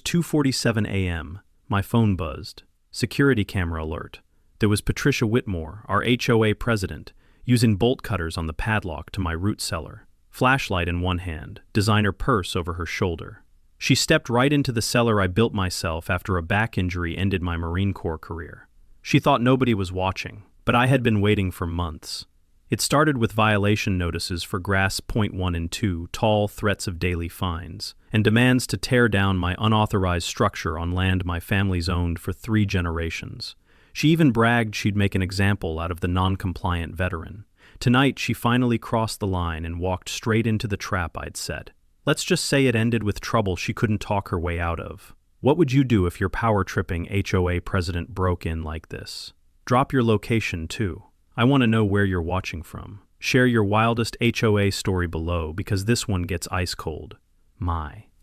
2:47 a.m. My phone buzzed. Security camera alert. There was Patricia Whitmore, our HOA president, using bolt cutters on the padlock to my root cellar. Flashlight in one hand, designer purse over her shoulder. She stepped right into the cellar I built myself after a back injury ended my Marine Corps career. She thought nobody was watching, but I had been waiting for months. It started with violation notices for grass point 1 and 2, tall threats of daily fines, and demands to tear down my unauthorized structure on land my family's owned for 3 generations. She even bragged she'd make an example out of the non-compliant veteran. Tonight, she finally crossed the line and walked straight into the trap I'd set. Let's just say it ended with trouble she couldn't talk her way out of. What would you do if your power-tripping HOA president broke in like this? Drop your location, too. I want to know where you're watching from. Share your wildest HOA story below because this one gets ice cold.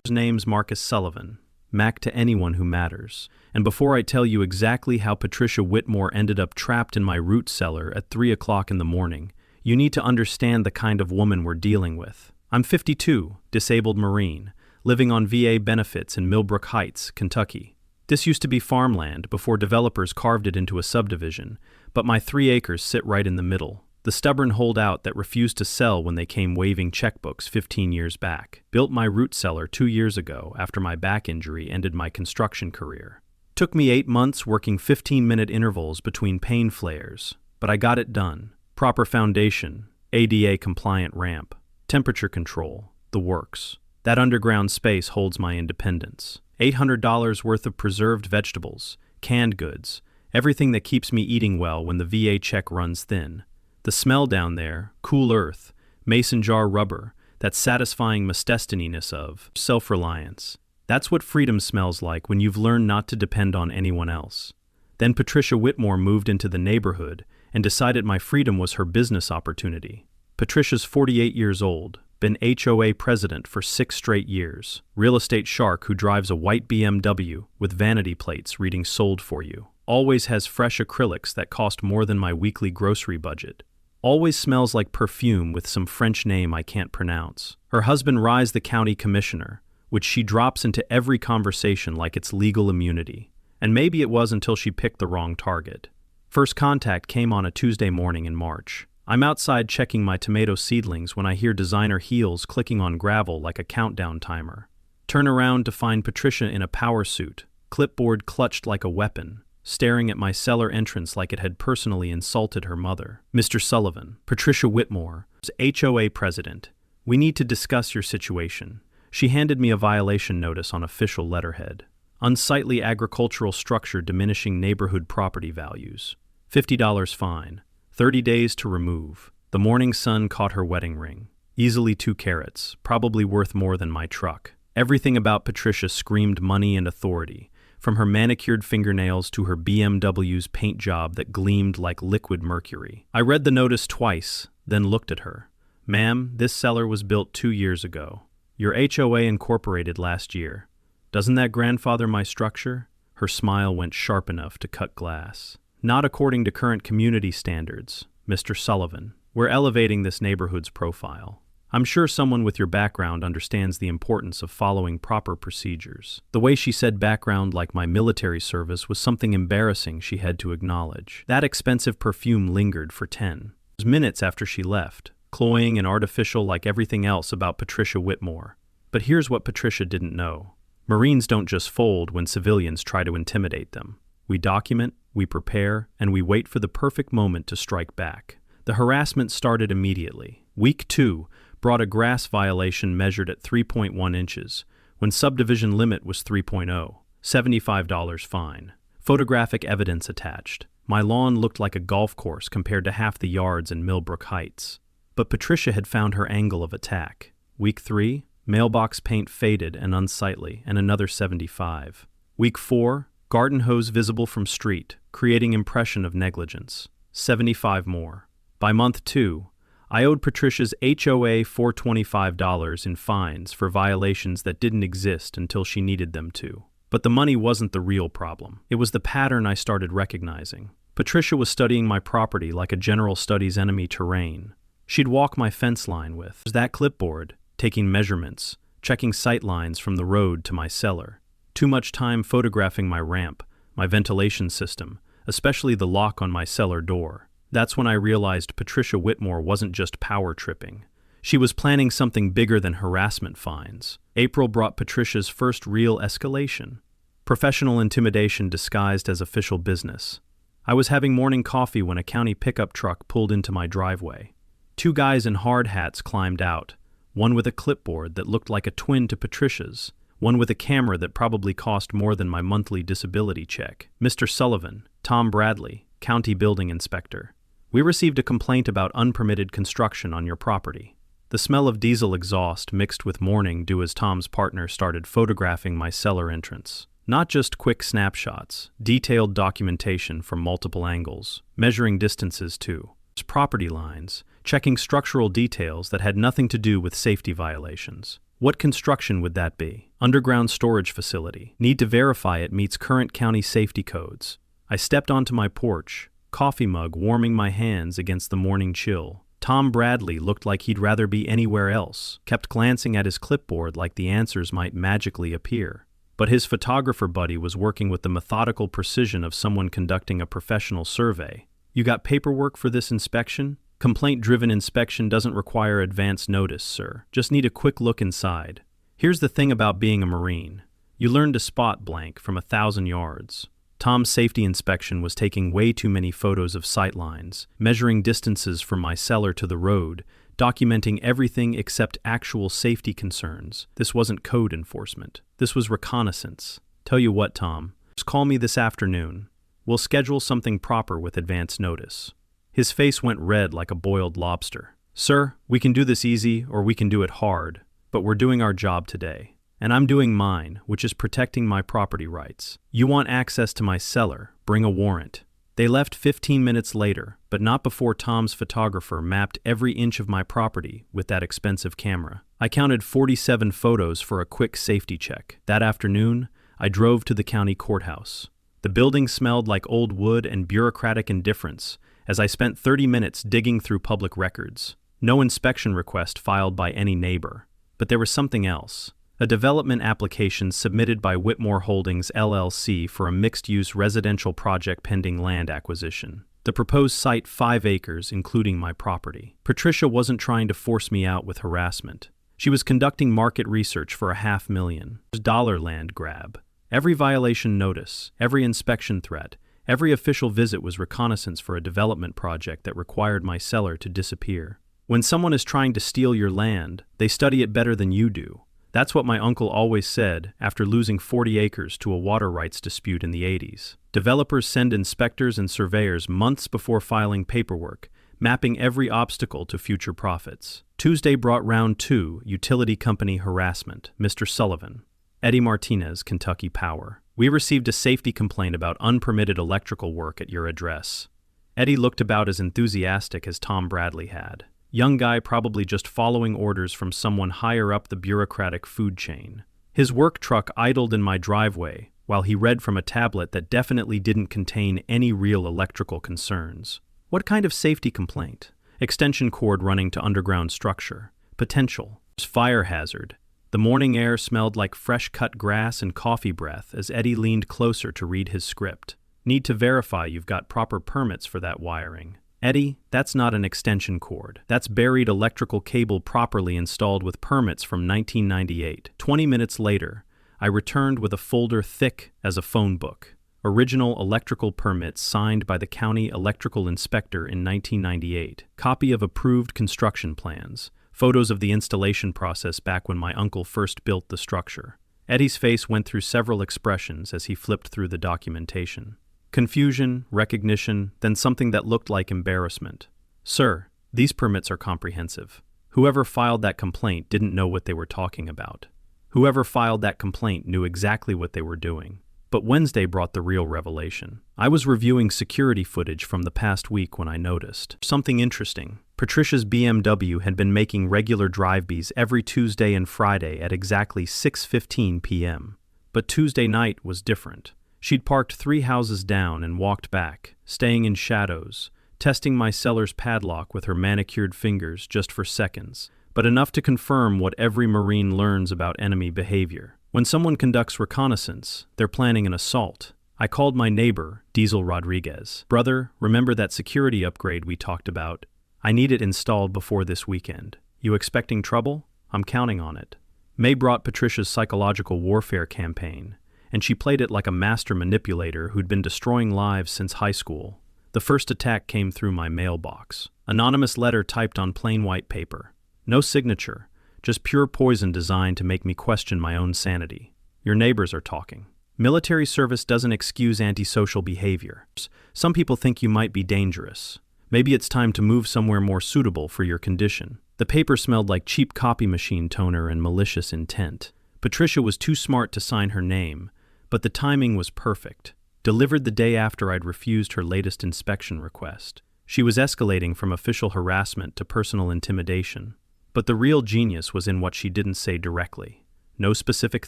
His name's Marcus Sullivan. Mac to anyone who matters. And before I tell you exactly how Patricia Whitmore ended up trapped in my root cellar at 3 o'clock in the morning, you need to understand the kind of woman we're dealing with. I'm 52, disabled Marine, living on VA benefits in Millbrook Heights, Kentucky. This used to be farmland before developers carved it into a subdivision, but my 3 acres sit right in the middle. The stubborn holdout that refused to sell when they came waving checkbooks 15 years back. Built my root cellar 2 years ago after my back injury ended my construction career. Took me 8 months working 15-minute intervals between pain flares, but I got it done. Proper foundation, ADA-compliant ramp, temperature control, the works. That underground space holds my independence. $800 worth of preserved vegetables, canned goods, everything that keeps me eating well when the VA check runs thin. The smell down there, cool earth, mason jar rubber, that satisfying mustestininess of self-reliance. That's what freedom smells like when you've learned not to depend on anyone else. Then Patricia Whitmore moved into the neighborhood and decided my freedom was her business opportunity. Patricia's 48 years old, been HOA president for 6 straight years, real estate shark who drives a white BMW with vanity plates reading sold for you. Always has fresh acrylics that cost more than my weekly grocery budget. Always smells like perfume with some French name I can't pronounce. Her husband Rye's the county commissioner, which she drops into every conversation like it's legal immunity. And maybe it was until she picked the wrong target. First contact came on a Tuesday morning in March. I'm outside checking my tomato seedlings when I hear designer heels clicking on gravel like a countdown timer. Turn around to find Patricia in a power suit, clipboard clutched like a weapon, staring at my cellar entrance like it had personally insulted her mother. Mr. Sullivan, Patricia Whitmore, HOA president. We need to discuss your situation. She handed me a violation notice on official letterhead. Unsightly agricultural structure diminishing neighborhood property values. $50 fine. 30 days to remove. The morning sun caught her wedding ring. Easily 2 carats, probably worth more than my truck. Everything about Patricia screamed money and authority, from her manicured fingernails to her BMW's paint job that gleamed like liquid mercury. I read the notice twice, then looked at her. Ma'am, this cellar was built 2 years ago. Your HOA incorporated last year. Doesn't that grandfather my structure? Her smile went sharp enough to cut glass. Not according to current community standards, Mr. Sullivan. We're elevating this neighborhood's profile. I'm sure someone with your background understands the importance of following proper procedures. The way she said background like my military service was something embarrassing she had to acknowledge. That expensive perfume lingered for 10 minutes after she left, cloying and artificial like everything else about Patricia Whitmore. But here's what Patricia didn't know. Marines don't just fold when civilians try to intimidate them. We document, we prepare, and we wait for the perfect moment to strike back. The harassment started immediately. Week 2 brought a grass violation measured at 3.1 inches, when subdivision limit was 3.0. $75 fine. Photographic evidence attached. My lawn looked like a golf course compared to half the yards in Millbrook Heights. But Patricia had found her angle of attack. Week 3, mailbox paint faded and unsightly, and another 75. Week 4, garden hose visible from street, creating impression of negligence. 75 more. By month 2, I owed Patricia's HOA $425 in fines for violations that didn't exist until she needed them to. But the money wasn't the real problem. It was the pattern I started recognizing. Patricia was studying my property like a general studies enemy terrain. She'd walk my fence line with that clipboard, taking measurements, checking sight lines from the road to my cellar. Too much time photographing my ramp, my ventilation system, especially the lock on my cellar door. That's when I realized Patricia Whitmore wasn't just power tripping. She was planning something bigger than harassment fines. April brought Patricia's first real escalation. Professional intimidation disguised as official business. I was having morning coffee when a county pickup truck pulled into my driveway. Two guys in hard hats climbed out, one with a clipboard that looked like a twin to Patricia's, one with a camera that probably cost more than my monthly disability check. Mr. Sullivan, Tom Bradley, County Building Inspector. We received a complaint about unpermitted construction on your property. The smell of diesel exhaust mixed with morning dew as Tom's partner started photographing my cellar entrance. Not just quick snapshots, detailed documentation from multiple angles, measuring distances too. Property lines, checking structural details that had nothing to do with safety violations. What construction would that be? Underground storage facility. Need to verify it meets current county safety codes. I stepped onto my porch, coffee mug warming my hands against the morning chill. Tom Bradley looked like he'd rather be anywhere else, kept glancing at his clipboard like the answers might magically appear. But his photographer buddy was working with the methodical precision of someone conducting a professional survey. You got paperwork for this inspection? Complaint-driven inspection doesn't require advance notice, sir. Just need a quick look inside. Here's the thing about being a Marine. You learn to spot blank from 1,000 yards. Tom's safety inspection was taking way too many photos of sightlines, measuring distances from my cellar to the road, documenting everything except actual safety concerns. This wasn't code enforcement. This was reconnaissance. Tell you what, Tom, just call me this afternoon. We'll schedule something proper with advance notice. His face went red like a boiled lobster. Sir, we can do this easy or we can do it hard, but we're doing our job today. And I'm doing mine, which is protecting my property rights. You want access to my cellar, bring a warrant. They left 15 minutes later, but not before Tom's photographer mapped every inch of my property with that expensive camera. I counted 47 photos for a quick safety check. That afternoon, I drove to the county courthouse. The building smelled like old wood and bureaucratic indifference as I spent 30 minutes digging through public records. No inspection request filed by any neighbor. But there was something else. A development application submitted by Whitmore Holdings LLC for a mixed-use residential project pending land acquisition. The proposed site 5 acres, including my property. Patricia wasn't trying to force me out with harassment. She was conducting market research for $500,000 land grab. Every violation notice, every inspection threat, every official visit was reconnaissance for a development project that required my cellar to disappear. When someone is trying to steal your land, they study it better than you do. That's what my uncle always said after losing 40 acres to a water rights dispute in the 80s. Developers send inspectors and surveyors months before filing paperwork, mapping every obstacle to future profits. Tuesday brought round 2, utility company harassment. Mr. Sullivan. Eddie Martinez, Kentucky Power. We received a safety complaint about unpermitted electrical work at your address. Eddie looked about as enthusiastic as Tom Bradley had. Young guy probably just following orders from someone higher up the bureaucratic food chain. His work truck idled in my driveway while he read from a tablet that definitely didn't contain any real electrical concerns. What kind of safety complaint? Extension cord running to underground structure. Potential. Fire hazard. The morning air smelled like fresh-cut grass and coffee breath as Eddie leaned closer to read his script. Need to verify you've got proper permits for that wiring. Eddie, that's not an extension cord. That's buried electrical cable properly installed with permits from 1998. 20 minutes later, I returned with a folder thick as a phone book. Original electrical permits signed by the county electrical inspector in 1998. Copy of approved construction plans. Photos of the installation process back when my uncle first built the structure. Eddie's face went through several expressions as he flipped through the documentation. Confusion, recognition, then something that looked like embarrassment. Sir, these permits are comprehensive. Whoever filed that complaint didn't know what they were talking about. Whoever filed that complaint knew exactly what they were doing. But Wednesday brought the real revelation. I was reviewing security footage from the past week when I noticed something interesting. Patricia's BMW had been making regular drive-bys every Tuesday and Friday at exactly 6:15 p.m. But Tuesday night was different. She'd parked 3 houses down and walked back, staying in shadows, testing my cellar's padlock with her manicured fingers just for seconds, but enough to confirm what every Marine learns about enemy behavior. When someone conducts reconnaissance, they're planning an assault. I called my neighbor, Diesel Rodriguez. Brother, remember that security upgrade we talked about? I need it installed before this weekend. You expecting trouble? I'm counting on it. May brought Patricia's psychological warfare campaign, and she played it like a master manipulator who'd been destroying lives since high school. The first attack came through my mailbox. Anonymous letter typed on plain white paper. No signature, just pure poison designed to make me question my own sanity. Your neighbors are talking. Military service doesn't excuse antisocial behavior. Some people think you might be dangerous. Maybe it's time to move somewhere more suitable for your condition. The paper smelled like cheap copy machine toner and malicious intent. Patricia was too smart to sign her name, but the timing was perfect. Delivered the day after I'd refused her latest inspection request. She was escalating from official harassment to personal intimidation. But the real genius was in what she didn't say directly. No specific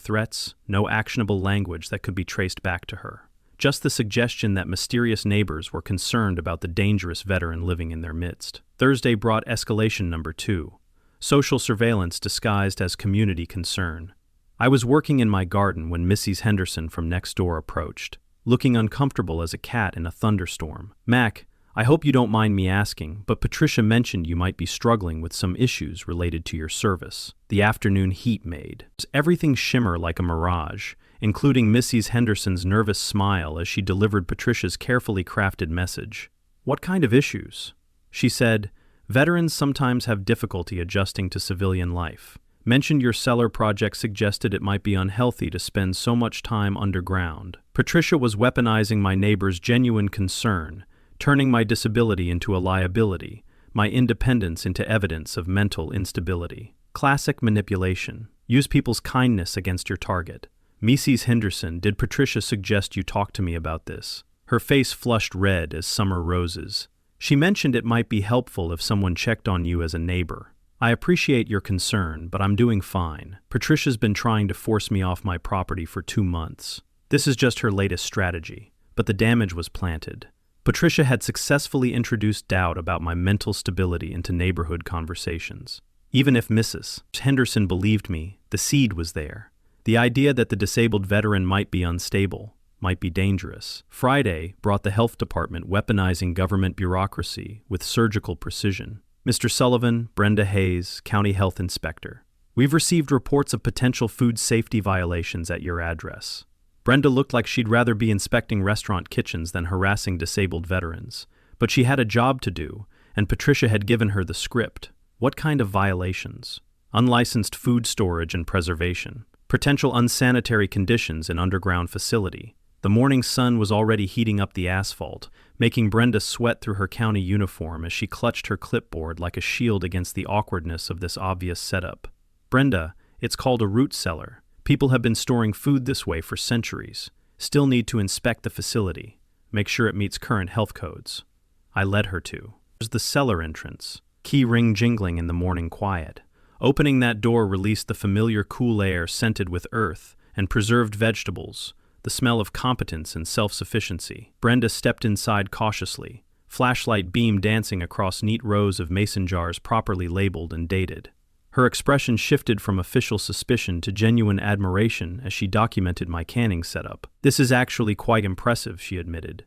threats, no actionable language that could be traced back to her. Just the suggestion that mysterious neighbors were concerned about the dangerous veteran living in their midst. Thursday brought escalation number 2. Social surveillance disguised as community concern. I was working in my garden when Mrs. Henderson from next door approached, looking uncomfortable as a cat in a thunderstorm. Mac, I hope you don't mind me asking, but Patricia mentioned you might be struggling with some issues related to your service. The afternoon heat made everything shimmer like a mirage, including Mrs. Henderson's nervous smile as she delivered Patricia's carefully crafted message. What kind of issues? She said, veterans sometimes have difficulty adjusting to civilian life. Mentioned your cellar project suggested it might be unhealthy to spend so much time underground. Patricia was weaponizing my neighbor's genuine concern, turning my disability into a liability, my independence into evidence of mental instability. Classic manipulation. Use people's kindness against your target. Mrs. Henderson, did Patricia suggest you talk to me about this? Her face flushed red as summer roses. She mentioned it might be helpful if someone checked on you as a neighbor. I appreciate your concern, but I'm doing fine. Patricia's been trying to force me off my property for 2 months. This is just her latest strategy, but the damage was planted. Patricia had successfully introduced doubt about my mental stability into neighborhood conversations. Even if Mrs. Henderson believed me, the seed was there. The idea that the disabled veteran might be unstable, might be dangerous. Friday brought the health department weaponizing government bureaucracy with surgical precision. Mr. Sullivan, Brenda Hayes, County Health Inspector. We've received reports of potential food safety violations at your address. Brenda looked like she'd rather be inspecting restaurant kitchens than harassing disabled veterans. But she had a job to do, and Patricia had given her the script. What kind of violations? Unlicensed food storage and preservation. Potential unsanitary conditions in underground facility. The morning sun was already heating up the asphalt, making Brenda sweat through her county uniform as she clutched her clipboard like a shield against the awkwardness of this obvious setup. Brenda, it's called a root cellar. People have been storing food this way for centuries. Still need to inspect the facility. Make sure it meets current health codes. I led her to. There's the cellar entrance. Key ring jingling in the morning quiet. Opening that door released the familiar cool air scented with earth and preserved vegetables, the smell of competence and self-sufficiency. Brenda stepped inside cautiously, flashlight beam dancing across neat rows of mason jars properly labeled and dated. Her expression shifted from official suspicion to genuine admiration as she documented my canning setup. This is actually quite impressive, she admitted.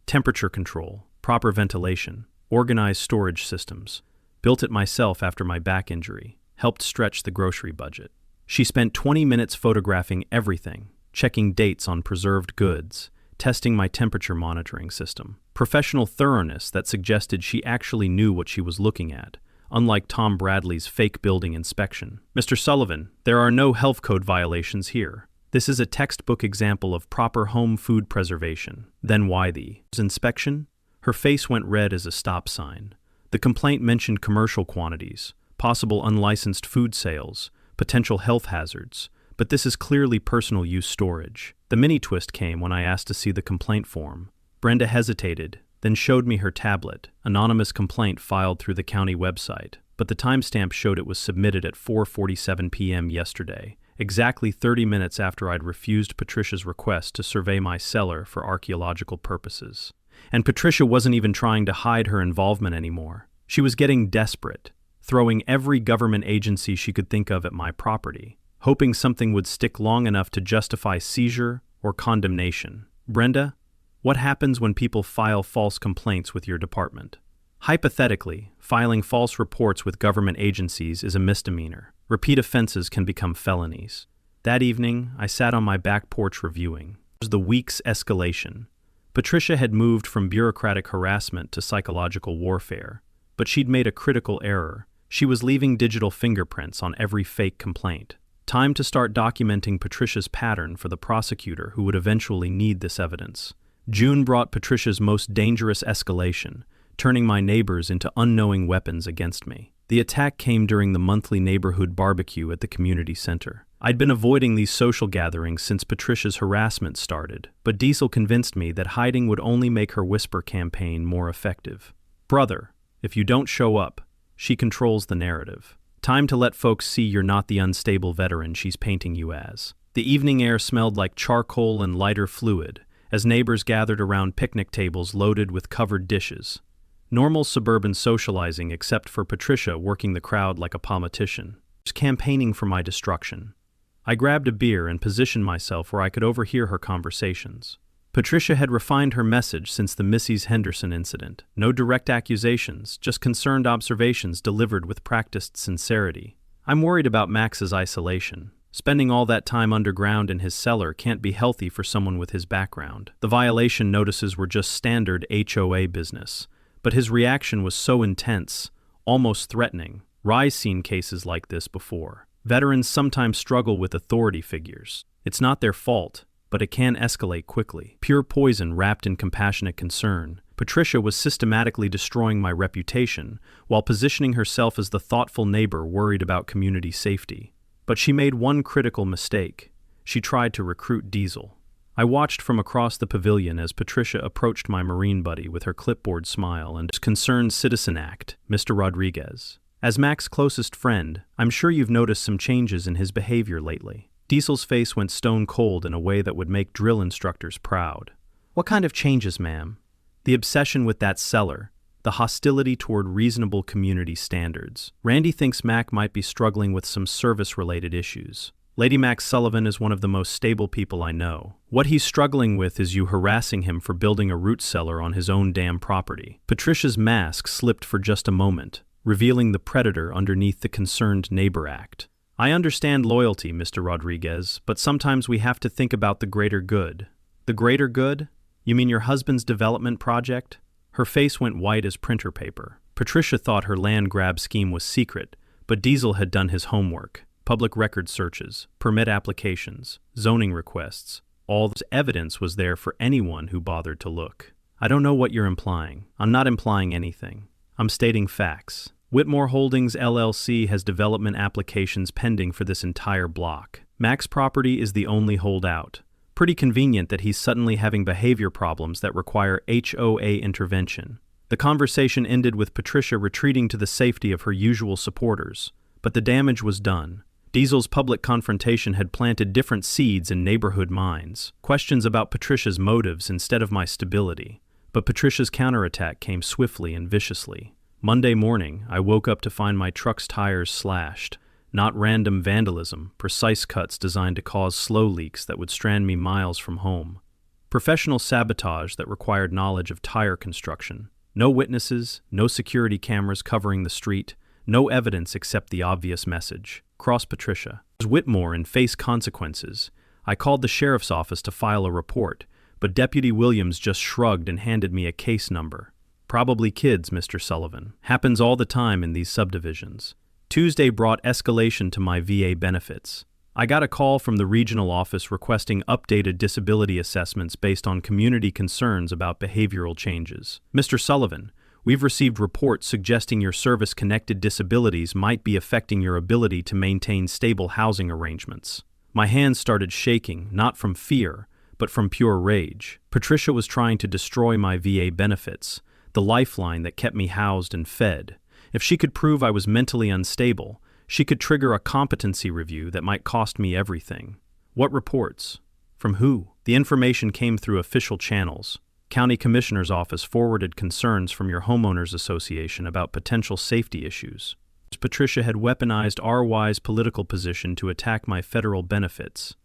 Temperature control, proper ventilation, organized storage systems. Built it myself after my back injury. Helped stretch the grocery budget. She spent 20 minutes photographing everything, checking dates on preserved goods, testing my temperature monitoring system. Professional thoroughness that suggested she actually knew what she was looking at, unlike Tom Bradley's fake building inspection. Mr. Sullivan, there are no health code violations here. This is a textbook example of proper home food preservation. Then why the inspection? Her face went red as a stop sign. The complaint mentioned commercial quantities, possible unlicensed food sales, potential health hazards, but this is clearly personal use storage. The mini twist came when I asked to see the complaint form. Brenda hesitated, then showed me her tablet. Anonymous complaint filed through the county website, but the timestamp showed it was submitted at 4:47 p.m. yesterday, exactly 30 minutes after I'd refused Patricia's request to survey my cellar for archaeological purposes. And Patricia wasn't even trying to hide her involvement anymore. She was getting desperate, throwing every government agency she could think of at my property, hoping something would stick long enough to justify seizure or condemnation. Brenda, what happens when people file false complaints with your department? Hypothetically, filing false reports with government agencies is a misdemeanor. Repeat offenses can become felonies. That evening, I sat on my back porch reviewing. It was the week's escalation. Patricia had moved from bureaucratic harassment to psychological warfare, but she'd made a critical error. She was leaving digital fingerprints on every fake complaint. Time to start documenting Patricia's pattern for the prosecutor who would eventually need this evidence. June brought Patricia's most dangerous escalation, turning my neighbors into unknowing weapons against me. The attack came during the monthly neighborhood barbecue at the community center. I'd been avoiding these social gatherings since Patricia's harassment started, but Diesel convinced me that hiding would only make her whisper campaign more effective. Brother, if you don't show up, she controls the narrative. Time to let folks see you're not the unstable veteran she's painting you as. The evening air smelled like charcoal and lighter fluid, as neighbors gathered around picnic tables loaded with covered dishes. Normal suburban socializing except for Patricia working the crowd like a politician. She was campaigning for my destruction. I grabbed a beer and positioned myself where I could overhear her conversations. Patricia had refined her message since the Mrs. Henderson incident. No direct accusations, just concerned observations delivered with practiced sincerity. I'm worried about Max's isolation. Spending all that time underground in his cellar can't be healthy for someone with his background. The violation notices were just standard HOA business, but his reaction was so intense, almost threatening. Rye's seen cases like this before. Veterans sometimes struggle with authority figures. It's not their fault, but it can escalate quickly. Pure poison wrapped in compassionate concern. Patricia was systematically destroying my reputation while positioning herself as the thoughtful neighbor worried about community safety. But she made one critical mistake. She tried to recruit Diesel. I watched from across the pavilion as Patricia approached my Marine buddy with her clipboard smile and concerned citizen act, Mr. Rodriguez. As Mac's closest friend, I'm sure you've noticed some changes in his behavior lately. Diesel's face went stone cold in a way that would make drill instructors proud. What kind of changes, ma'am? The obsession with that cellar, the hostility toward reasonable community standards. Randy thinks Mac might be struggling with some service-related issues. Lady Max Sullivan is one of the most stable people I know. What he's struggling with is you harassing him for building a root cellar on his own damn property. Patricia's mask slipped for just a moment, revealing the predator underneath the concerned neighbor act. I understand loyalty, Mr. Rodriguez, but sometimes we have to think about the greater good. The greater good? You mean your husband's development project? Her face went white as printer paper. Patricia thought her land grab scheme was secret, but Diesel had done his homework. Public record searches, permit applications, zoning requests. All this evidence was there for anyone who bothered to look. I don't know what you're implying. I'm not implying anything. I'm stating facts. Whitmore Holdings LLC has development applications pending for this entire block. Mac's property is the only holdout. Pretty convenient that he's suddenly having behavior problems that require HOA intervention. The conversation ended with Patricia retreating to the safety of her usual supporters, but the damage was done. Diesel's public confrontation had planted different seeds in neighborhood minds, questions about Patricia's motives instead of my stability. But Patricia's counterattack came swiftly and viciously. Monday morning, I woke up to find my truck's tires slashed. Not random vandalism, precise cuts designed to cause slow leaks that would strand me miles from home. Professional sabotage that required knowledge of tire construction. No witnesses, no security cameras covering the street, no evidence except the obvious message. Cross Patricia. As Whitmore and face consequences, I called the sheriff's office to file a report, but Deputy Williams just shrugged and handed me a case number. Probably kids, Mr. Sullivan. Happens all the time in these subdivisions. Tuesday brought escalation to my VA benefits. I got a call from the regional office requesting updated disability assessments based on community concerns about behavioral changes. Mr. Sullivan, we've received reports suggesting your service-connected disabilities might be affecting your ability to maintain stable housing arrangements. My hands started shaking, not from fear, but from pure rage. Patricia was trying to destroy my VA benefits, the lifeline that kept me housed and fed. If she could prove I was mentally unstable, she could trigger a competency review that might cost me everything. What reports? From who? The information came through official channels. County Commissioner's Office forwarded concerns from your homeowners association about potential safety issues. Patricia had weaponized RY's political position to attack my federal benefits.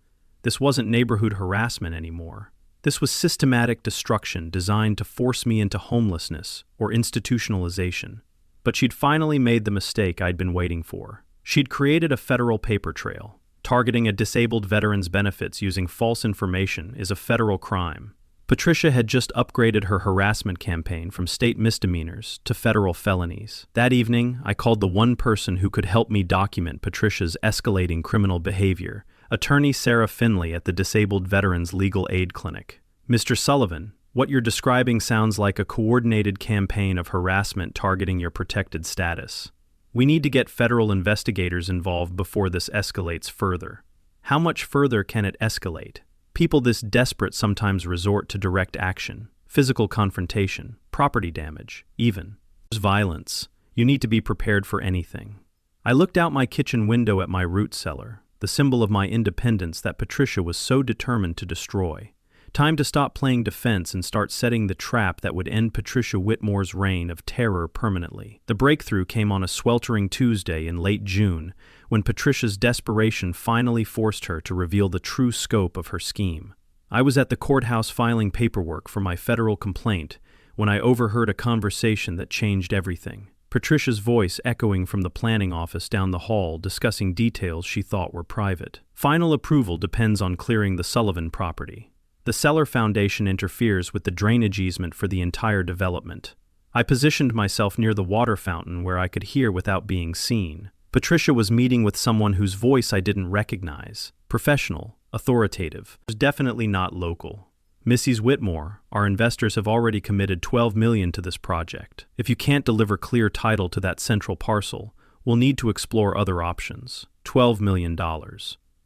This wasn't neighborhood harassment anymore. This was systematic destruction designed to force me into homelessness or institutionalization. But she'd finally made the mistake I'd been waiting for. She'd created a federal paper trail. Targeting a disabled veteran's benefits using false information is a federal crime. Patricia had just upgraded her harassment campaign from state misdemeanors to federal felonies. That evening, I called the one person who could help me document Patricia's escalating criminal behavior, attorney Sarah Finley at the Disabled Veterans Legal Aid Clinic. Mr. Sullivan, what you're describing sounds like a coordinated campaign of harassment targeting your protected status. We need to get federal investigators involved before this escalates further. How much further can it escalate? People this desperate sometimes resort to direct action, physical confrontation, property damage, even violence. You need to be prepared for anything. I looked out my kitchen window at my root cellar, the symbol of my independence that Patricia was so determined to destroy. Time to stop playing defense and start setting the trap that would end Patricia Whitmore's reign of terror permanently. The breakthrough came on a sweltering Tuesday in late June, when Patricia's desperation finally forced her to reveal the true scope of her scheme. I was at the courthouse filing paperwork for my federal complaint when I overheard a conversation that changed everything. Patricia's voice echoing from the planning office down the hall discussing details she thought were private. Final approval depends on clearing the Sullivan property. The Cellar Foundation interferes with the drainage easement for the entire development. I positioned myself near the water fountain where I could hear without being seen. Patricia was meeting with someone whose voice I didn't recognize. Professional, authoritative, definitely not local. Mrs. Whitmore, our investors have already committed $12 million to this project. If you can't deliver clear title to that central parcel, we'll need to explore other options. $12 million.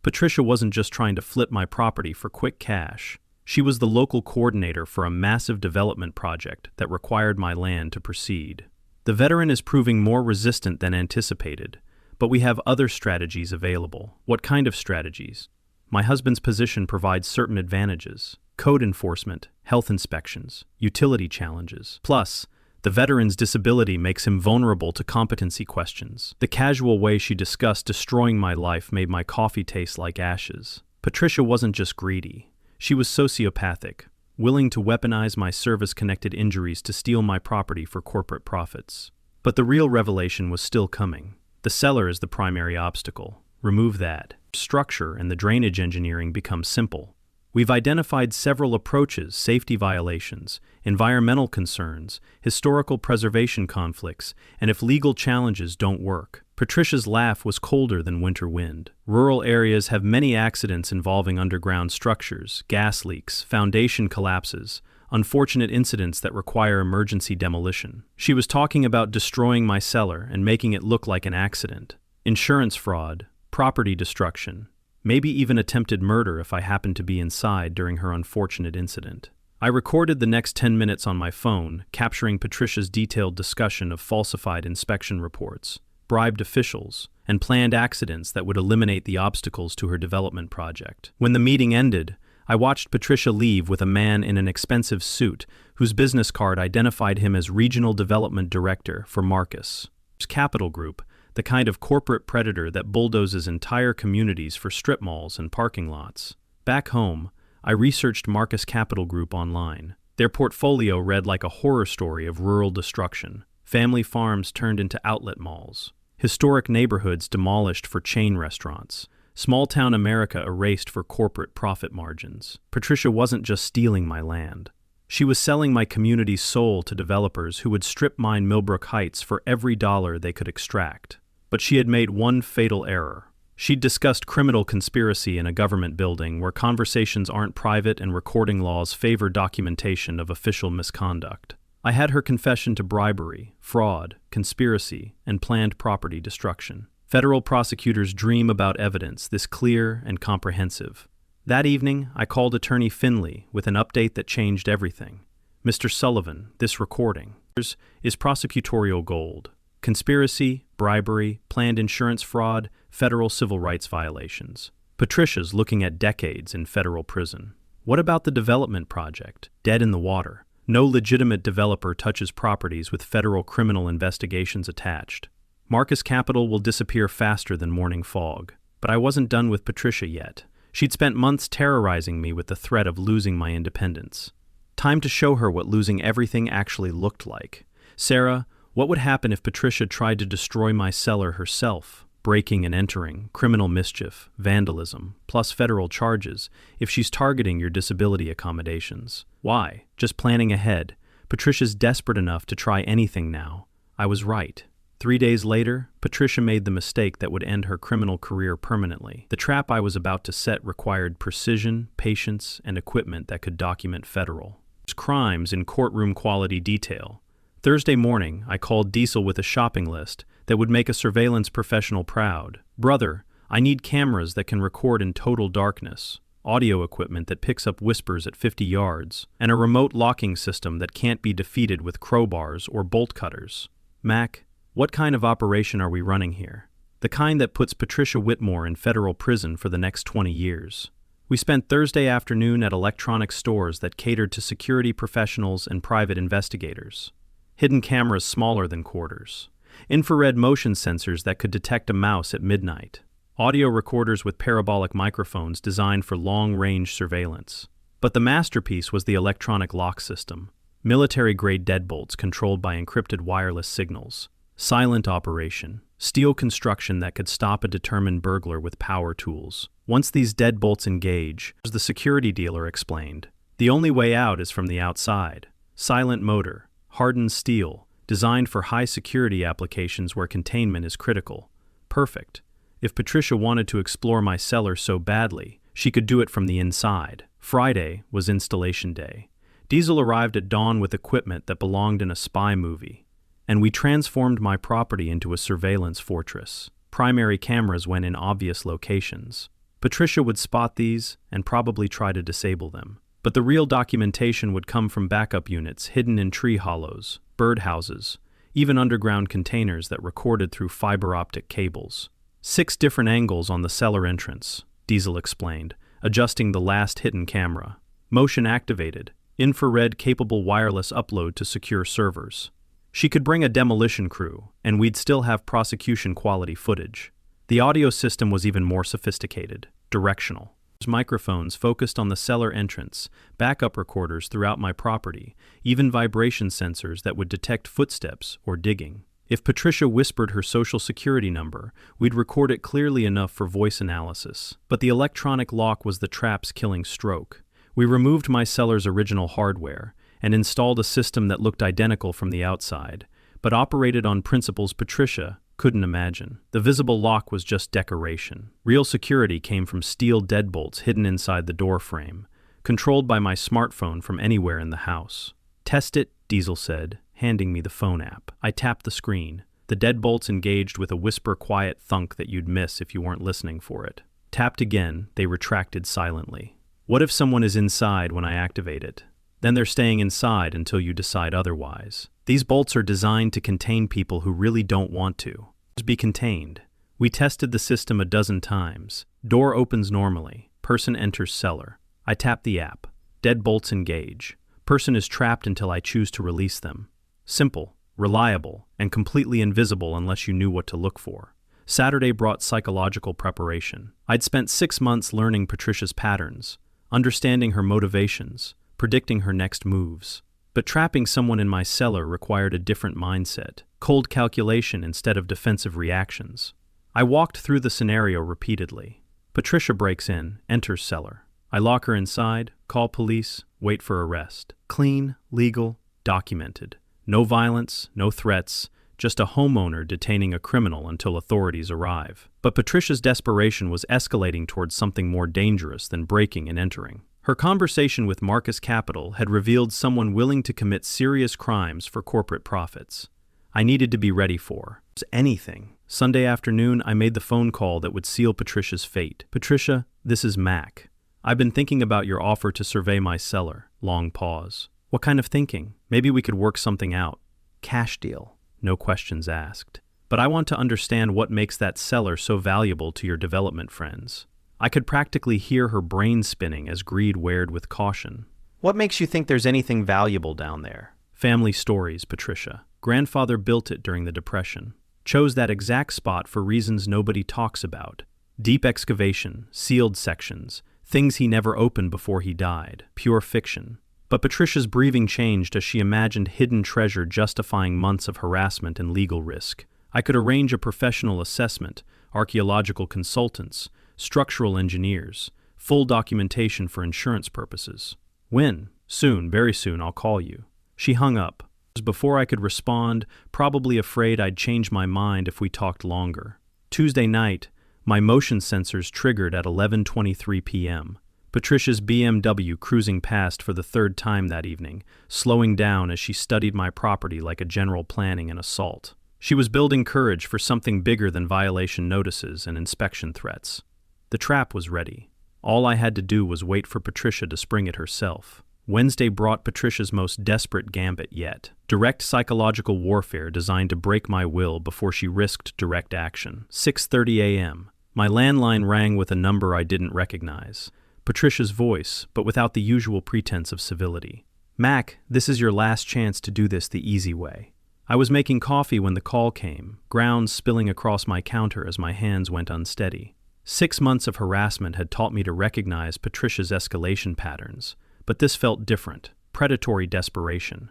Patricia wasn't just trying to flip my property for quick cash. She was the local coordinator for a massive development project that required my land to proceed. The veteran is proving more resistant than anticipated, but we have other strategies available. What kind of strategies? My husband's position provides certain advantages: code enforcement, health inspections, utility challenges. Plus, the veteran's disability makes him vulnerable to competency questions. The casual way she discussed destroying my life made my coffee taste like ashes. Patricia wasn't just greedy. She was sociopathic, willing to weaponize my service-connected injuries to steal my property for corporate profits. But the real revelation was still coming. The cellar is the primary obstacle. Remove that. Structure and the drainage engineering become simple. We've identified several approaches: safety violations, environmental concerns, historical preservation conflicts, and if legal challenges don't work. Patricia's laugh was colder than winter wind. Rural areas have many accidents involving underground structures, gas leaks, foundation collapses, unfortunate incidents that require emergency demolition. She was talking about destroying my cellar and making it look like an accident. Insurance fraud, property destruction, maybe even attempted murder if I happened to be inside during her unfortunate incident. I recorded the next 10 minutes on my phone, capturing Patricia's detailed discussion of falsified inspection reports, bribed officials, and planned accidents that would eliminate the obstacles to her development project. When the meeting ended, I watched Patricia leave with a man in an expensive suit whose business card identified him as Regional Development Director for Marcus Capital Group, the kind of corporate predator that bulldozes entire communities for strip malls and parking lots. Back home, I researched Marcus Capital Group online. Their portfolio read like a horror story of rural destruction. Family farms turned into outlet malls. Historic neighborhoods demolished for chain restaurants. Small-town America erased for corporate profit margins. Patricia wasn't just stealing my land. She was selling my community's soul to developers who would strip mine Millbrook Heights for every dollar they could extract. But she had made one fatal error. She'd discussed criminal conspiracy in a government building where conversations aren't private and recording laws favor documentation of official misconduct. I had her confession to bribery, fraud, conspiracy, and planned property destruction. Federal prosecutors dream about evidence this clear and comprehensive. That evening, I called Attorney Finley with an update that changed everything. Mr. Sullivan, this recording is prosecutorial gold. Conspiracy, bribery, planned insurance fraud, federal civil rights violations. Patricia's looking at decades in federal prison. What about the development project? Dead in the water. No legitimate developer touches properties with federal criminal investigations attached. Marcus Capital will disappear faster than morning fog. But I wasn't done with Patricia yet. She'd spent months terrorizing me with the threat of losing my independence. Time to show her what losing everything actually looked like. Sarah, what would happen if Patricia tried to destroy my cellar herself? Breaking and entering, criminal mischief, vandalism, plus federal charges if she's targeting your disability accommodations. Why? Just planning ahead. Patricia's desperate enough to try anything now. I was right. 3 days later, Patricia made the mistake that would end her criminal career permanently. The trap I was about to set required precision, patience, and equipment that could document federal crimes in courtroom-quality detail. Thursday morning, I called Diesel with a shopping list that would make a surveillance professional proud. Brother, I need cameras that can record in total darkness, audio equipment that picks up whispers at 50 yards, and a remote locking system that can't be defeated with crowbars or bolt cutters. Mac, what kind of operation are we running here? The kind that puts Patricia Whitmore in federal prison for the next 20 years. We spent Thursday afternoon at electronic stores that catered to security professionals and private investigators. Hidden cameras smaller than quarters. Infrared motion sensors that could detect a mouse at midnight. Audio recorders with parabolic microphones designed for long-range surveillance. But the masterpiece was the electronic lock system. Military-grade deadbolts controlled by encrypted wireless signals. Silent operation. Steel construction that could stop a determined burglar with power tools. Once these deadbolts engage, as the security dealer explained, the only way out is from the outside. Silent motor. Hardened steel. Designed for high-security applications where containment is critical. Perfect. If Patricia wanted to explore my cellar so badly, she could do it from the inside. Friday was installation day. Diesel arrived at dawn with equipment that belonged in a spy movie, and we transformed my property into a surveillance fortress. Primary cameras went in obvious locations. Patricia would spot these and probably try to disable them. But the real documentation would come from backup units hidden in tree hollows, birdhouses, even underground containers that recorded through fiber optic cables. 6 different angles on the cellar entrance, Diesel explained, adjusting the last hidden camera. Motion activated, infrared capable wireless upload to secure servers. She could bring a demolition crew, and we'd still have prosecution quality footage. The audio system was even more sophisticated, directional. Microphones focused on the cellar entrance, backup recorders throughout my property, even vibration sensors that would detect footsteps or digging. If Patricia whispered her social security number, we'd record it clearly enough for voice analysis. But the electronic lock was the trap's killing stroke. We removed my cellar's original hardware and installed a system that looked identical from the outside, but operated on principles Patricia couldn't imagine. The visible lock was just decoration. Real security came from steel deadbolts hidden inside the door frame, controlled by my smartphone from anywhere in the house. Test it, Diesel said, handing me the phone app. I tapped the screen. The deadbolts engaged with a whisper-quiet thunk that you'd miss if you weren't listening for it. Tapped again, they retracted silently. What if someone is inside when I activate it? Then they're staying inside until you decide otherwise. These bolts are designed to contain people who really don't want to. Just be contained. We tested the system a dozen times. Door opens normally. Person enters cellar. I tap the app. Deadbolts engage. Person is trapped until I choose to release them. Simple, reliable, and completely invisible unless you knew what to look for. Saturday brought psychological preparation. I'd spent 6 months learning Patricia's patterns, understanding her motivations, predicting her next moves. But trapping someone in my cellar required a different mindset, cold calculation instead of defensive reactions. I walked through the scenario repeatedly. Patricia breaks in, enters cellar. I lock her inside, call police, wait for arrest. Clean, legal, documented. No violence, no threats, just a homeowner detaining a criminal until authorities arrive. But Patricia's desperation was escalating towards something more dangerous than breaking and entering. Her conversation with Marcus Capital had revealed someone willing to commit serious crimes for corporate profits. I needed to be ready for anything. Sunday afternoon, I made the phone call that would seal Patricia's fate. Patricia, this is Mac. I've been thinking about your offer to survey my cellar. Long pause. What kind of thinking? Maybe we could work something out. Cash deal. No questions asked. But I want to understand what makes that cellar so valuable to your development friends. I could practically hear her brain spinning as greed wared with caution. What makes you think there's anything valuable down there? Family stories, Patricia. Grandfather built it during the Depression. Chose that exact spot for reasons nobody talks about. Deep excavation, sealed sections, things he never opened before he died. Pure fiction. But Patricia's breathing changed as she imagined hidden treasure justifying months of harassment and legal risk. I could arrange a professional assessment, archaeological consultants, structural engineers, full documentation for insurance purposes. When? Soon, very soon, I'll call you. She hung up. Before I could respond, probably afraid I'd change my mind if we talked longer. Tuesday night, my motion sensors triggered at 11:23 p.m. Patricia's BMW cruising past for the third time that evening, slowing down as she studied my property like a general planning an assault. She was building courage for something bigger than violation notices and inspection threats. The trap was ready. All I had to do was wait for Patricia to spring it herself. Wednesday brought Patricia's most desperate gambit yet. Direct psychological warfare designed to break my will before she risked direct action. 6:30 a.m. My landline rang with a number I didn't recognize. Patricia's voice, but without the usual pretense of civility. "Mac, this is your last chance to do this the easy way." I was making coffee when the call came, grounds spilling across my counter as my hands went unsteady. 6 months of harassment had taught me to recognize Patricia's escalation patterns, but this felt different. Predatory desperation.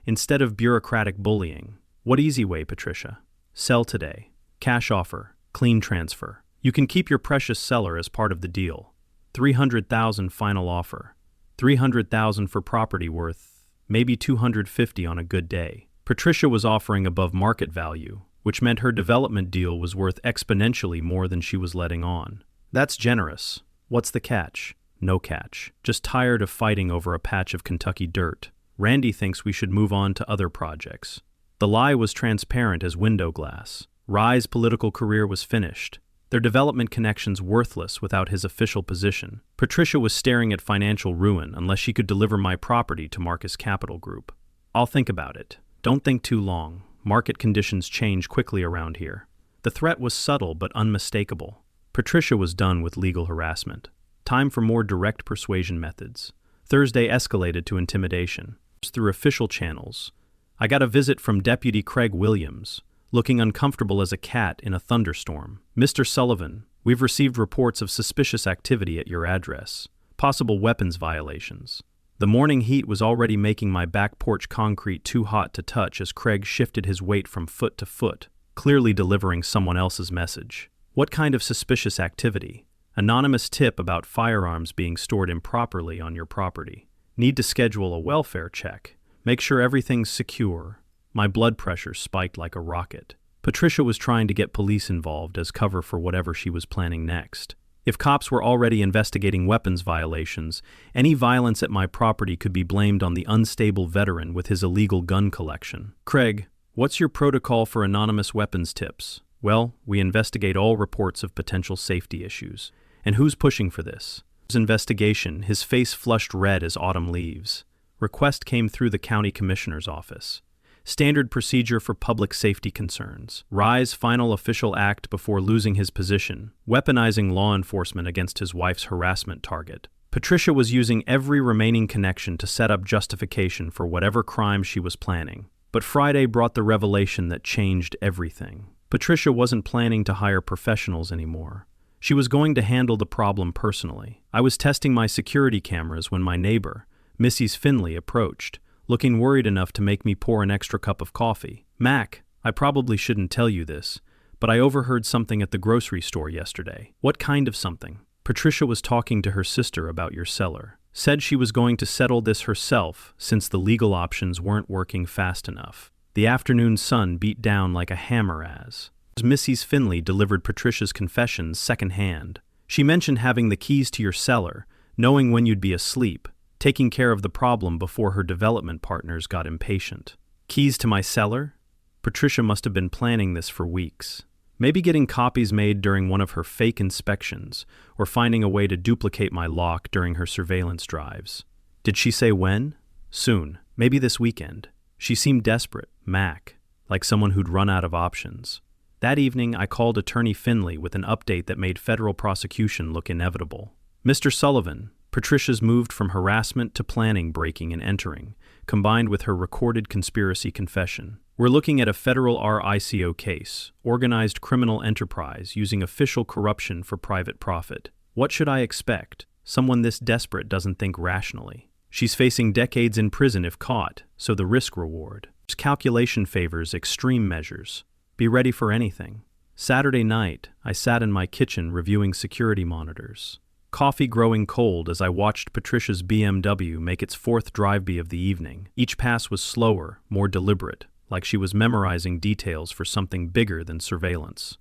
Instead of bureaucratic bullying. What easy way, Patricia? Sell today. Cash offer. Clean transfer. You can keep your precious Cellar as part of the deal. $300,000 final offer. $300,000 for property worth maybe $250 on a good day. Patricia was offering above market value, which meant her development deal was worth exponentially more than she was letting on. That's generous. What's the catch? No catch. Just tired of fighting over a patch of Kentucky dirt. Randy thinks we should move on to other projects. The lie was transparent as window glass. Rye's political career was finished. Their development connections worthless without his official position. Patricia was staring at financial ruin unless she could deliver my property to Marcus Capital Group. I'll think about it. Don't think too long. Market conditions change quickly around here. The threat was subtle but unmistakable. Patricia was done with legal harassment. Time for more direct persuasion methods. Thursday escalated to intimidation. Through official channels. I got a visit from Deputy Craig Williams, looking uncomfortable as a cat in a thunderstorm. "Mr. Sullivan, we've received reports of suspicious activity at your address. Possible weapons violations." The morning heat was already making my back porch concrete too hot to touch as Craig shifted his weight from foot to foot, clearly delivering someone else's message. What kind of suspicious activity? Anonymous tip about firearms being stored improperly on your property. Need to schedule a welfare check. Make sure everything's secure. My blood pressure spiked like a rocket. Patricia was trying to get police involved as cover for whatever she was planning next. If cops were already investigating weapons violations, any violence at my property could be blamed on the unstable veteran with his illegal gun collection. "Craig, what's your protocol for anonymous weapons tips?" "Well, we investigate all reports of potential safety issues. And who's pushing for this?" His investigation, his face flushed red as autumn leaves. Request came through the county commissioner's office. Standard procedure for public safety concerns. Rye's final official act before losing his position, weaponizing law enforcement against his wife's harassment target. Patricia was using every remaining connection to set up justification for whatever crime she was planning. But Friday brought the revelation that changed everything. Patricia wasn't planning to hire professionals anymore. She was going to handle the problem personally. I was testing my security cameras when my neighbor, Mrs. Finley, approached, looking worried enough to make me pour an extra cup of coffee. "Mac, I probably shouldn't tell you this, but I overheard something at the grocery store yesterday." "What kind of something?" "Patricia was talking to her sister about your cellar. Said she was going to settle this herself since the legal options weren't working fast enough." The afternoon sun beat down like a hammer as Mrs. Finley delivered Patricia's confessions secondhand. She mentioned having the keys to your cellar, knowing when you'd be asleep, taking care of the problem before her development partners got impatient. Keys to my cellar? Patricia must have been planning this for weeks. Maybe getting copies made during one of her fake inspections, or finding a way to duplicate my lock during her surveillance drives. Did she say when? Soon. Maybe this weekend. She seemed desperate, Mac, like someone who'd run out of options. That evening, I called Attorney Finley with an update that made federal prosecution look inevitable. "Mr. Sullivan, Patricia's moved from harassment to planning, breaking, and entering, combined with her recorded conspiracy confession. We're looking at a federal RICO case, organized criminal enterprise using official corruption for private profit. What should I expect? Someone this desperate doesn't think rationally. She's facing decades in prison if caught, so the risk-reward. Calculation favors extreme measures. Be ready for anything. Saturday night, I sat in my kitchen reviewing security monitors. Coffee growing cold as I watched Patricia's BMW make its fourth drive-by of the evening. Each pass was slower, more deliberate, like she was memorizing details for something bigger than surveillance.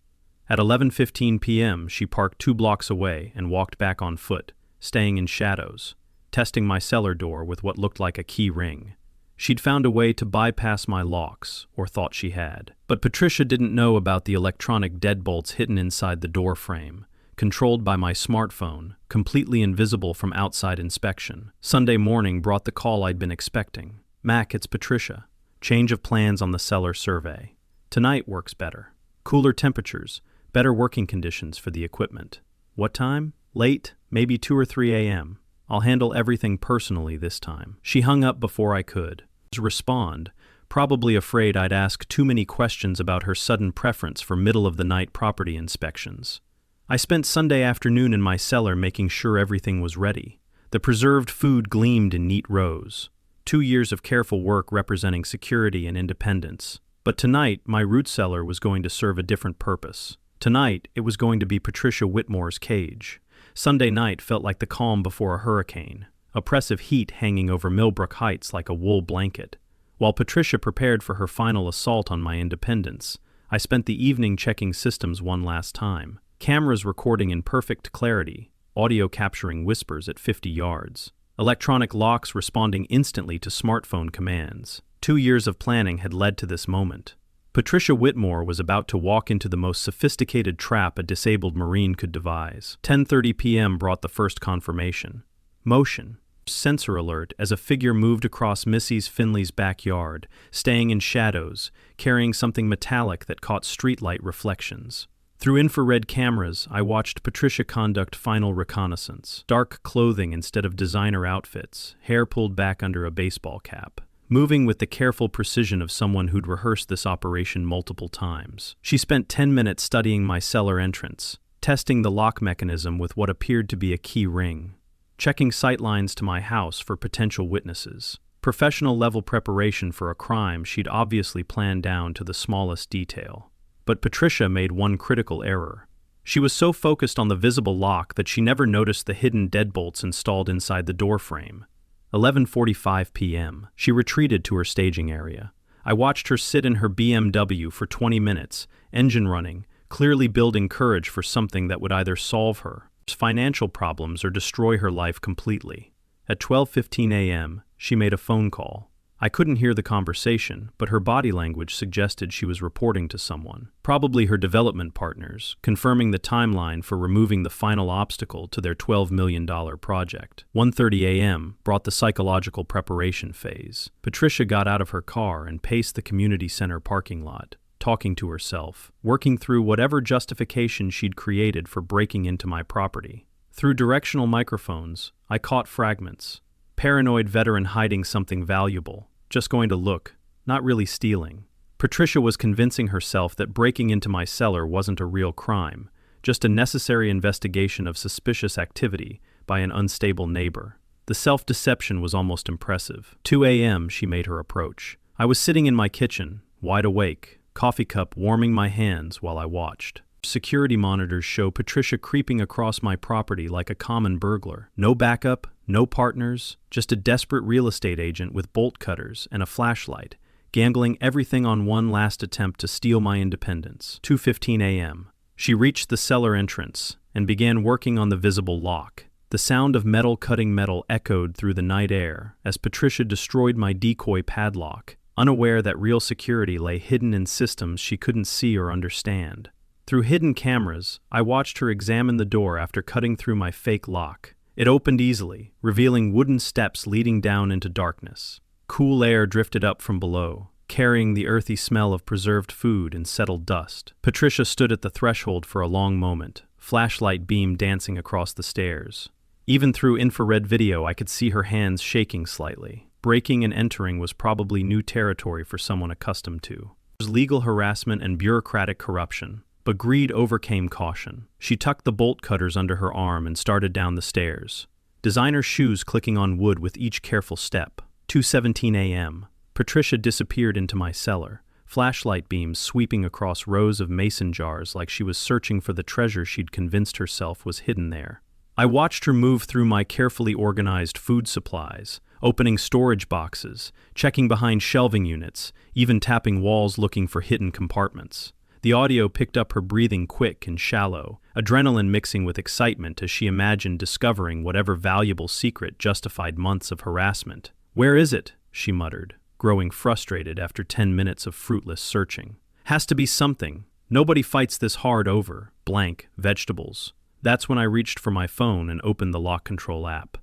At 11:15 p.m., she parked 2 blocks away and walked back on foot, staying in shadows, testing my cellar door with what looked like a key ring. She'd found a way to bypass my locks, or thought she had. But Patricia didn't know about the electronic deadbolts hidden inside the door frame, controlled by my smartphone, completely invisible from outside inspection. Sunday morning brought the call I'd been expecting. "Mac, it's Patricia. Change of plans on the Cellar survey. Tonight works better. Cooler temperatures, better working conditions for the equipment. What time? Late, maybe 2 or 3 a.m. I'll handle everything personally this time." She hung up before I could respond, probably afraid I'd ask too many questions about her sudden preference for middle-of-the-night property inspections. I spent Sunday afternoon in my cellar making sure everything was ready. The preserved food gleamed in neat rows. 2 years of careful work representing security and independence. But tonight, my root cellar was going to serve a different purpose. Tonight, it was going to be Patricia Whitmore's cage. Sunday night felt like the calm before a hurricane. Oppressive heat hanging over Millbrook Heights like a wool blanket. While Patricia prepared for her final assault on my independence, I spent the evening checking systems one last time. Cameras recording in perfect clarity, audio capturing whispers at 50 yards. Electronic locks responding instantly to smartphone commands. 2 years of planning had led to this moment. Patricia Whitmore was about to walk into the most sophisticated trap a disabled Marine could devise. 10:30 p.m. brought the first confirmation. Motion. Sensor alert as a figure moved across Mrs. Finley's backyard, staying in shadows, carrying something metallic that caught streetlight reflections. Through infrared cameras, I watched Patricia conduct final reconnaissance. Dark clothing instead of designer outfits, hair pulled back under a baseball cap. Moving with the careful precision of someone who'd rehearsed this operation multiple times. She spent 10 minutes studying my cellar entrance, testing the lock mechanism with what appeared to be a key ring, checking sightlines to my house for potential witnesses. Professional-level preparation for a crime she'd obviously planned down to the smallest detail. But Patricia made one critical error. She was so focused on the visible lock that she never noticed the hidden deadbolts installed inside the door frame. 11:45 p.m. She retreated to her staging area. I watched her sit in her BMW for 20 minutes, engine running, clearly building courage for something that would either solve her financial problems or destroy her life completely. At 12:15 a.m., she made a phone call. I couldn't hear the conversation, but her body language suggested she was reporting to someone, probably her development partners, confirming the timeline for removing the final obstacle to their $12 million project. 1:30 a.m. brought the psychological preparation phase. Patricia got out of her car and paced the community center parking lot, talking to herself, working through whatever justification she'd created for breaking into my property. Through directional microphones, I caught fragments. Paranoid veteran hiding something valuable, just going to look, not really stealing. Patricia was convincing herself that breaking into my cellar wasn't a real crime, just a necessary investigation of suspicious activity by an unstable neighbor. The self-deception was almost impressive. 2 a.m. she made her approach. I was sitting in my kitchen, wide awake, coffee cup warming my hands while I watched. Security monitors show Patricia creeping across my property like a common burglar. No backup, no partners, just a desperate real estate agent with bolt cutters and a flashlight, gambling everything on one last attempt to steal my independence. 2:15 a.m. She reached the cellar entrance and began working on the visible lock. The sound of metal cutting metal echoed through the night air as Patricia destroyed my decoy padlock, unaware that real security lay hidden in systems she couldn't see or understand. Through hidden cameras, I watched her examine the door after cutting through my fake lock. It opened easily, revealing wooden steps leading down into darkness. Cool air drifted up from below, carrying the earthy smell of preserved food and settled dust. Patricia stood at the threshold for a long moment, flashlight beam dancing across the stairs. Even through infrared video, I could see her hands shaking slightly. Breaking and entering was probably new territory for someone accustomed to. There was legal harassment and bureaucratic corruption, but greed overcame caution. She tucked the bolt cutters under her arm and started down the stairs. Designer shoes clicking on wood with each careful step. 2:17 a.m. Patricia disappeared into my cellar, flashlight beams sweeping across rows of mason jars like she was searching for the treasure she'd convinced herself was hidden there. I watched her move through my carefully organized food supplies, opening storage boxes, checking behind shelving units, even tapping walls looking for hidden compartments. The audio picked up her breathing quick and shallow, adrenaline mixing with excitement as she imagined discovering whatever valuable secret justified months of harassment. "Where is it?" she muttered, growing frustrated after 10 minutes of fruitless searching. "Has to be something. Nobody fights this hard over blank vegetables." That's when I reached for my phone and opened the lock control app.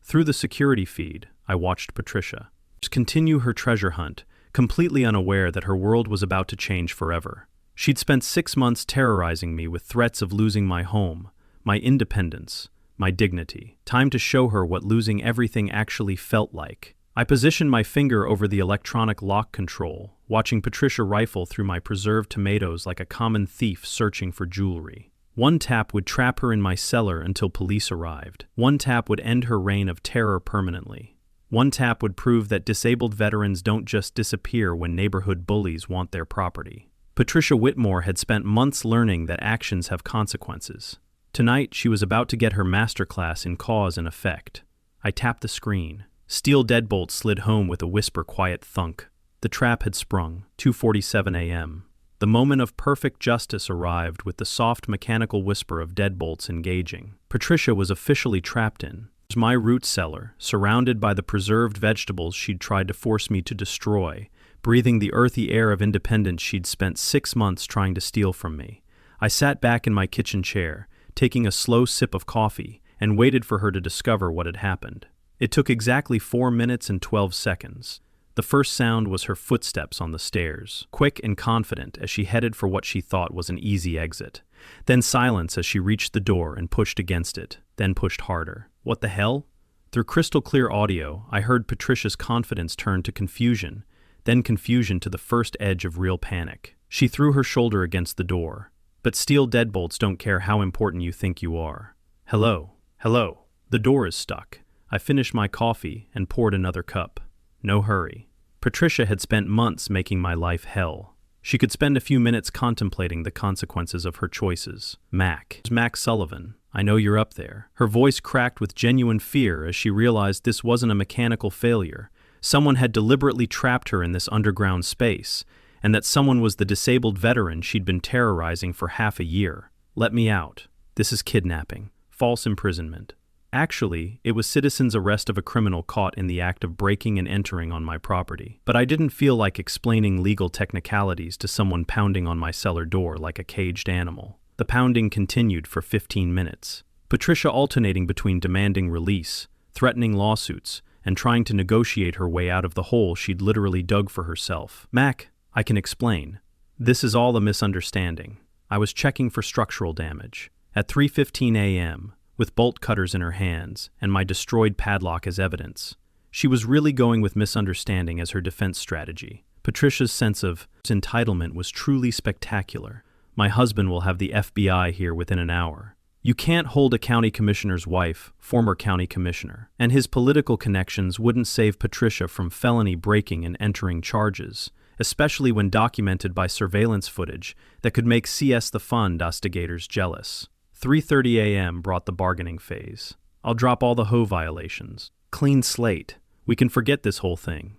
Through the security feed, I watched Patricia continue her treasure hunt, completely unaware that her world was about to change forever. She'd spent 6 months terrorizing me with threats of losing my home, my independence, my dignity. Time to show her what losing everything actually felt like. I positioned my finger over the electronic lock control, watching Patricia rifle through my preserved tomatoes like a common thief searching for jewelry. One tap would trap her in my cellar until police arrived. One tap would end her reign of terror permanently. One tap would prove that disabled veterans don't just disappear when neighborhood bullies want their property. Patricia Whitmore had spent months learning that actions have consequences. Tonight, she was about to get her masterclass in cause and effect. I tapped the screen. Steel deadbolt slid home with a whisper-quiet thunk. The trap had sprung. 2:47 a.m. The moment of perfect justice arrived with the soft mechanical whisper of deadbolts engaging. Patricia was officially trapped in my root cellar, surrounded by the preserved vegetables she'd tried to force me to destroy, breathing the earthy air of independence she'd spent 6 months trying to steal from me. I sat back in my kitchen chair, taking a slow sip of coffee, and waited for her to discover what had happened. It took exactly 4 minutes and 12 seconds. The first sound was her footsteps on the stairs, quick and confident as she headed for what she thought was an easy exit. Then silence as she reached the door and pushed against it, then pushed harder. What the hell? Through crystal clear audio, I heard Patricia's confidence turn to confusion, then confusion to the first edge of real panic. She threw her shoulder against the door. But steel deadbolts don't care how important you think you are. Hello. Hello. The door is stuck. I finished my coffee and poured another cup. No hurry. Patricia had spent months making my life hell. She could spend a few minutes contemplating the consequences of her choices. Mac Sullivan, I know you're up there. Her voice cracked with genuine fear as she realized this wasn't a mechanical failure. Someone had deliberately trapped her in this underground space, and that someone was the disabled veteran she'd been terrorizing for half a year. Let me out. This is kidnapping. False imprisonment. Actually, it was citizens' arrest of a criminal caught in the act of breaking and entering on my property. But I didn't feel like explaining legal technicalities to someone pounding on my cellar door like a caged animal. The pounding continued for 15 minutes. Patricia alternating between demanding release, threatening lawsuits, and trying to negotiate her way out of the hole she'd literally dug for herself. Mac, I can explain. This is all a misunderstanding. I was checking for structural damage. At 3:15 a.m., with bolt cutters in her hands and my destroyed padlock as evidence. She was really going with misunderstanding as her defense strategy. Patricia's sense of entitlement was truly spectacular. My husband will have the FBI here within an hour. You can't hold a county commissioner's wife, former county commissioner, and his political connections wouldn't save Patricia from felony breaking and entering charges, especially when documented by surveillance footage that could make CS the Fund investigators jealous. 3:30 a.m. brought the bargaining phase. I'll drop all the HOA violations. Clean slate. We can forget this whole thing.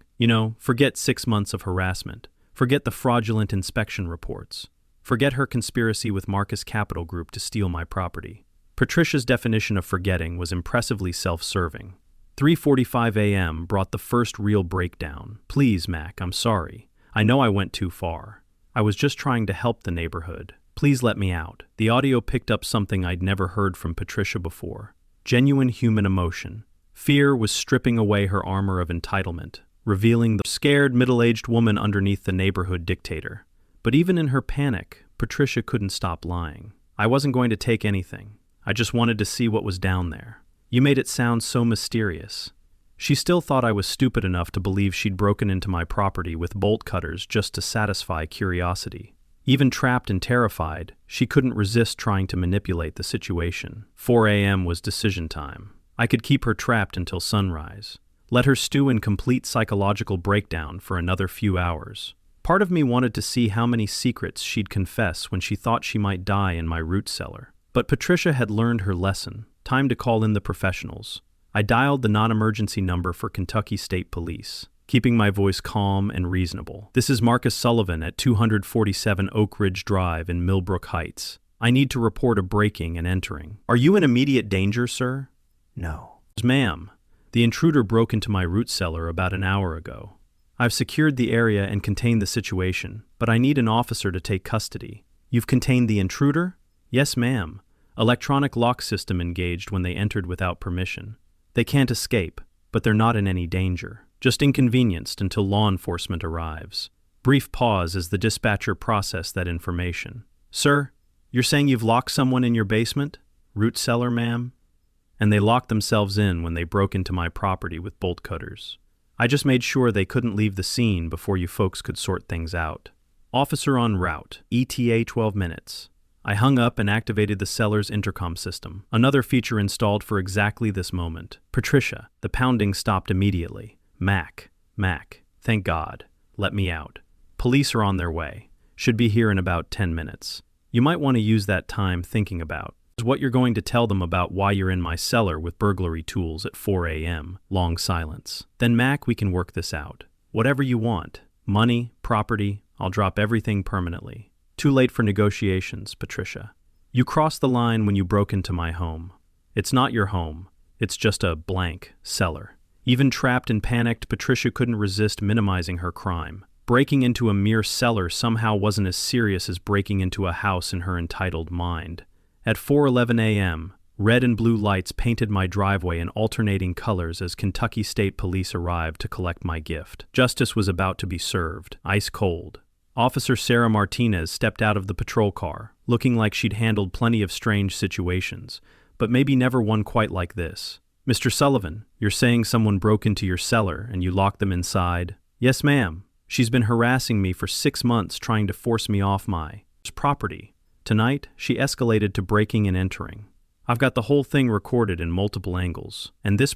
Forget 6 months of harassment. Forget the fraudulent inspection reports. Forget her conspiracy with Marcus Capital Group to steal my property. Patricia's definition of forgetting was impressively self-serving. 3:45 a.m. brought the first real breakdown. Please, Mac, I'm sorry. I know I went too far. I was just trying to help the neighborhood. Please let me out. The audio picked up something I'd never heard from Patricia before. Genuine human emotion. Fear was stripping away her armor of entitlement, revealing the scared middle-aged woman underneath the neighborhood dictator. But even in her panic, Patricia couldn't stop lying. I wasn't going to take anything. I just wanted to see what was down there. You made it sound so mysterious. She still thought I was stupid enough to believe she'd broken into my property with bolt cutters just to satisfy curiosity. Even trapped and terrified, she couldn't resist trying to manipulate the situation. 4 a.m. was decision time. I could keep her trapped until sunrise. Let her stew in complete psychological breakdown for another few hours. Part of me wanted to see how many secrets she'd confess when she thought she might die in my root cellar. But Patricia had learned her lesson. Time to call in the professionals. I dialed the non-emergency number for Kentucky State Police, keeping my voice calm and reasonable. This is Marcus Sullivan at 247 Oak Ridge Drive in Millbrook Heights. I need to report a breaking and entering. Are you in immediate danger, sir? No. Ma'am, the intruder broke into my root cellar about an hour ago. I've secured the area and contained the situation, but I need an officer to take custody. You've contained the intruder? Yes, ma'am. Electronic lock system engaged when they entered without permission. They can't escape, but they're not in any danger. Just inconvenienced until law enforcement arrives. Brief pause as the dispatcher processed that information. Sir, you're saying you've locked someone in your basement? Root cellar, ma'am? And they locked themselves in when they broke into my property with bolt cutters. I just made sure they couldn't leave the scene before you folks could sort things out. Officer en route, ETA 12 minutes. I hung up and activated the cellar's intercom system, another feature installed for exactly this moment. Patricia, the pounding stopped immediately. Mac, thank God. Let me out. Police are on their way. Should be here in about 10 minutes. You might want to use that time thinking about what you're going to tell them about why you're in my cellar with burglary tools at 4 a.m. Long silence. Then Mac, we can work this out. Whatever you want. Money, property, I'll drop everything permanently. Too late for negotiations, Patricia. You crossed the line when you broke into my home. It's not your home. It's just a blank cellar. Even trapped and panicked, Patricia couldn't resist minimizing her crime. Breaking into a mere cellar somehow wasn't as serious as breaking into a house in her entitled mind. At 4:11 a.m., red and blue lights painted my driveway in alternating colors as Kentucky State Police arrived to collect my gift. Justice was about to be served, ice cold. Officer Sarah Martinez stepped out of the patrol car, looking like she'd handled plenty of strange situations, but maybe never one quite like this. Mr. Sullivan, you're saying someone broke into your cellar and you locked them inside? Yes, ma'am. She's been harassing me for 6 months trying to force me off my property. Tonight, she escalated to breaking and entering. I've got the whole thing recorded in multiple angles, and this